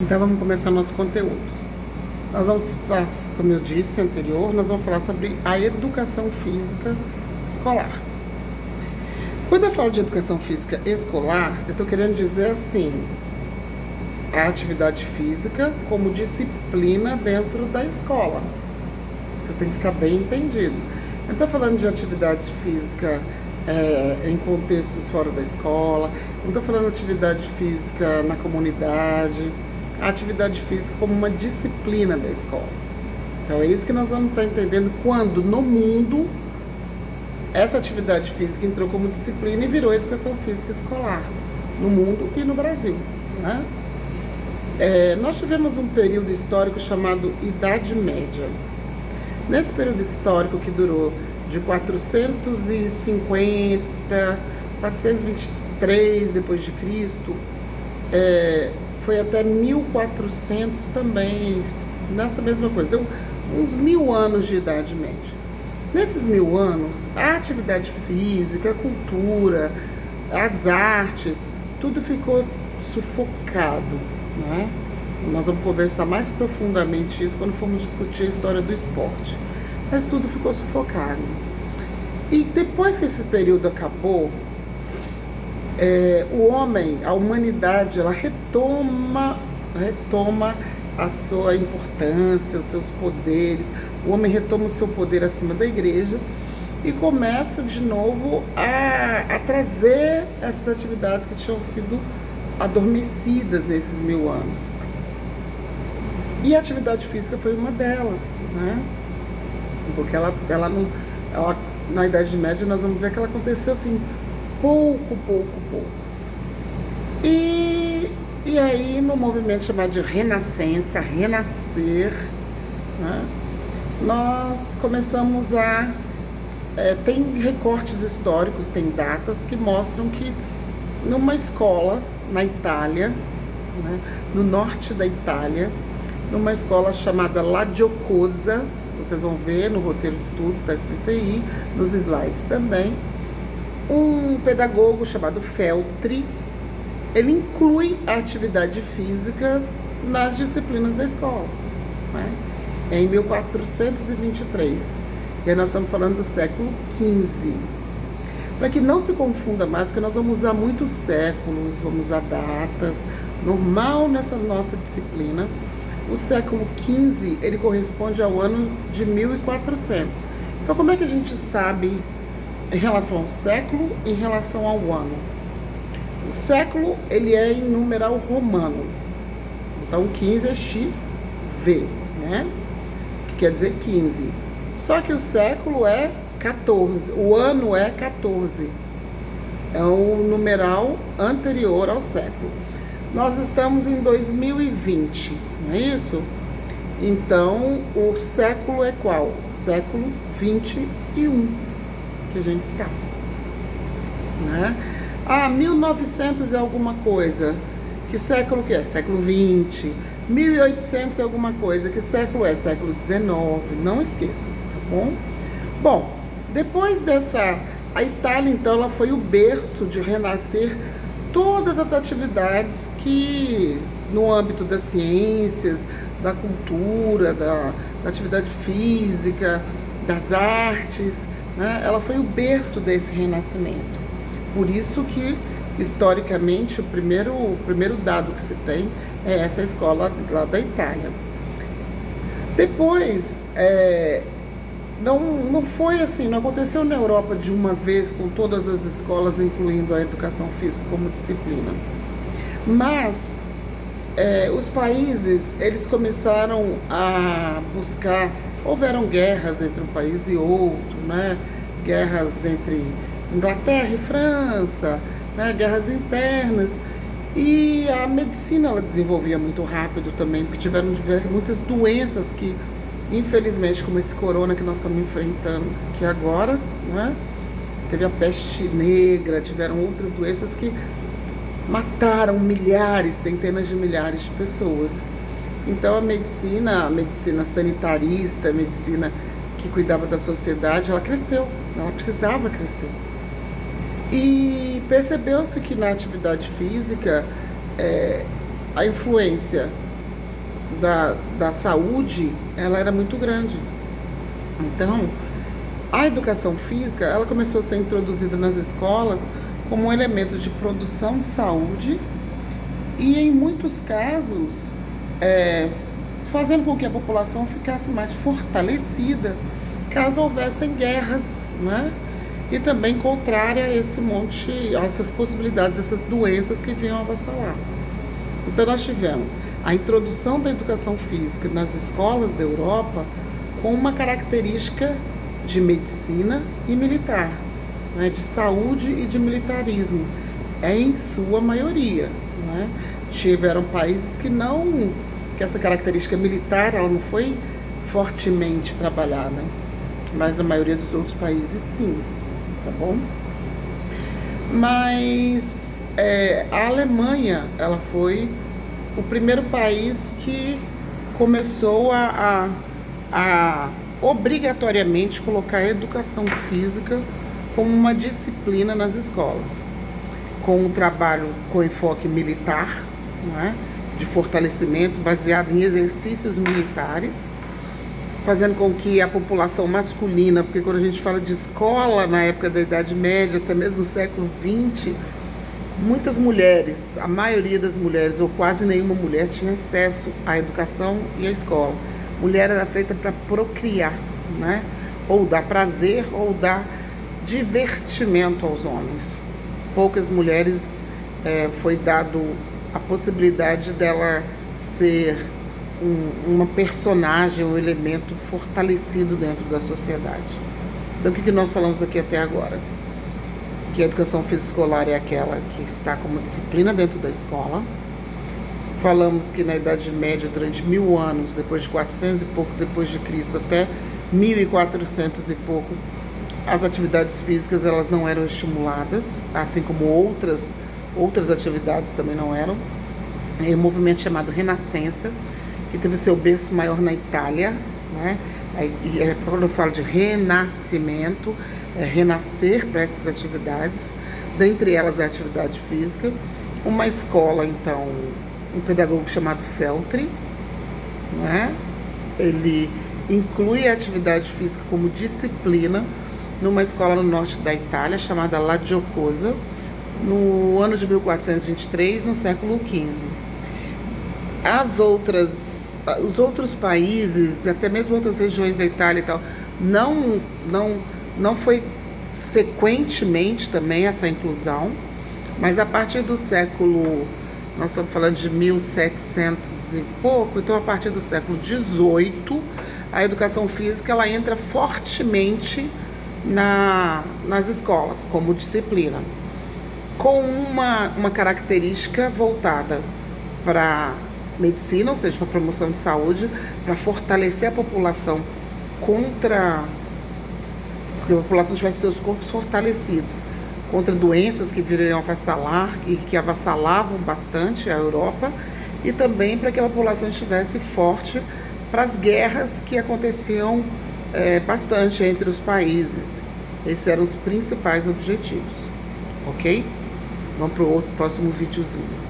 Então vamos começar nosso conteúdo. Nós vamos, como eu disse anterior, nós vamos falar sobre a educação física escolar. Quando eu falo de educação física escolar, eu estou querendo dizer assim, a atividade física como disciplina dentro da escola. Você tem que ficar bem entendido. Eu não estou falando de atividade física em contextos fora da escola, não estou falando de atividade física na comunidade, a atividade física como uma disciplina da escola. Então é isso que nós vamos estar entendendo quando no mundo essa atividade física entrou como disciplina e virou educação física escolar, no mundo e no Brasil, né? Nós tivemos um período histórico chamado Idade Média. Nesse período histórico que durou de 450, 423 depois de Cristo, foi até 1400 também, nessa mesma coisa. Deu uns 1000 anos de Idade Média. Nesses 1000 anos, a atividade física, a cultura, as artes, tudo ficou sufocado, né? Nós vamos conversar mais profundamente isso quando formos discutir a história do esporte. Mas tudo ficou sufocado. E depois que esse período acabou, o homem, a humanidade, ela retoma a sua importância, os seus poderes. O homem retoma o seu poder acima da igreja e começa de novo a trazer essas atividades que tinham sido adormecidas nesses 1000 anos. E a atividade física foi uma delas, né? Porque ela na Idade Média nós vamos ver que ela aconteceu assim, pouco. E aí no movimento chamado de renascença, renascer, né, nós começamos tem recortes históricos, tem datas que mostram que numa escola na Itália, né, no norte da Itália, numa escola chamada La Giocosa, vocês vão ver no roteiro de estudos, está escrito aí, nos slides também, um pedagogo chamado Feltri, ele inclui a atividade física nas disciplinas da escola, né? É em 1423, e aí nós estamos falando do século XV. Para que não se confunda mais, porque nós vamos usar muitos séculos, vamos usar datas, normal nessa nossa disciplina. O século XV, ele corresponde ao ano de 1400. Então, como é que a gente sabe em relação ao século e em relação ao ano? O século, ele é em numeral romano. Então, 15 é XV, né? Que quer dizer 15. Só que o século é 14, o ano é 14. É o numeral anterior ao século. Nós estamos em 2020, não é isso? Então, o século é qual? Século 21 que a gente está, né? 1900 e alguma coisa. Que século que é? Século 20. 1800 e alguma coisa. Que século é? Século 19. Não esqueçam, tá bom? Bom, depois dessa... A Itália, então, ela foi o berço de renascer todas as atividades que, no âmbito das ciências, da cultura, da atividade física, das artes, né? Ela foi o berço desse renascimento. Por isso que, historicamente, o primeiro dado que se tem é essa escola lá da Itália. Depois, não foi assim, não aconteceu na Europa de uma vez com todas as escolas, incluindo a educação física como disciplina. Mas os países, eles começaram a buscar, houveram guerras entre um país e outro, né? Guerras entre Inglaterra e França, né? Guerras internas. E a medicina, ela desenvolvia muito rápido também, porque tiveram muitas doenças que, infelizmente, como esse corona que nós estamos enfrentando aqui agora, né? Teve a peste negra, tiveram outras doenças que mataram milhares, centenas de milhares de pessoas. Então a medicina sanitarista, a medicina que cuidava da sociedade, ela cresceu, ela precisava crescer. E percebeu-se que na atividade física a influência da saúde, ela era muito grande. Então, a educação física, ela começou a ser introduzida nas escolas como um elemento de produção de saúde e, em muitos casos, fazendo com que a população ficasse mais fortalecida caso houvessem guerras, né? E também contrária a a essas possibilidades, essas doenças que vinham avassalar. Então nós tivemos a introdução da educação física nas escolas da Europa com uma característica de medicina e militar, né? De saúde e de militarismo, em sua maioria, né? Tiveram países que essa característica militar ela não foi fortemente trabalhada, mas na maioria dos outros países sim, tá bom? Mas a Alemanha, ela foi o primeiro país que começou a obrigatoriamente colocar a educação física como uma disciplina nas escolas, com um trabalho com enfoque militar, né, de fortalecimento baseado em exercícios militares, fazendo com que a população masculina, porque quando a gente fala de escola na época da Idade Média, até mesmo no século XX, muitas mulheres, a maioria das mulheres, ou quase nenhuma mulher, tinha acesso à educação e à escola. Mulher era feita para procriar, né? Ou dar prazer, ou dar divertimento aos homens. Poucas mulheres foi dado a possibilidade dela ser uma personagem, um elemento fortalecido dentro da sociedade. Então, o que nós falamos aqui até agora? Que a educação física escolar é aquela que está como disciplina dentro da escola. Falamos que na Idade Média, durante 1000 anos, depois de 400 e pouco depois de Cristo, até 1400 e pouco, as atividades físicas elas não eram estimuladas, assim como outras atividades também não eram. É um movimento chamado Renascença, que teve o seu berço maior na Itália, né? E quando eu falo de renascimento, renascer para essas atividades, dentre elas a atividade física. Uma escola, então, um pedagogo chamado Feltri, né? Ele inclui a atividade física como disciplina numa escola no norte da Itália, chamada La Giocosa, no ano de 1423, no século XV. Os outros países, até mesmo outras regiões da Itália e tal, não foi sequentemente também essa inclusão, mas a partir do século, nós estamos falando de 1700 e pouco, então a partir do século XVIII, a educação física ela entra fortemente nas escolas como disciplina, com uma característica voltada para medicina, ou seja, para promoção de saúde, para fortalecer a população porque a população tivesse seus corpos fortalecidos contra doenças que viriam avassalar e que avassalavam bastante a Europa, e também para que a população estivesse forte para as guerras que aconteciam bastante entre os países. Esses eram os principais objetivos, ok? Vamos para o próximo videozinho.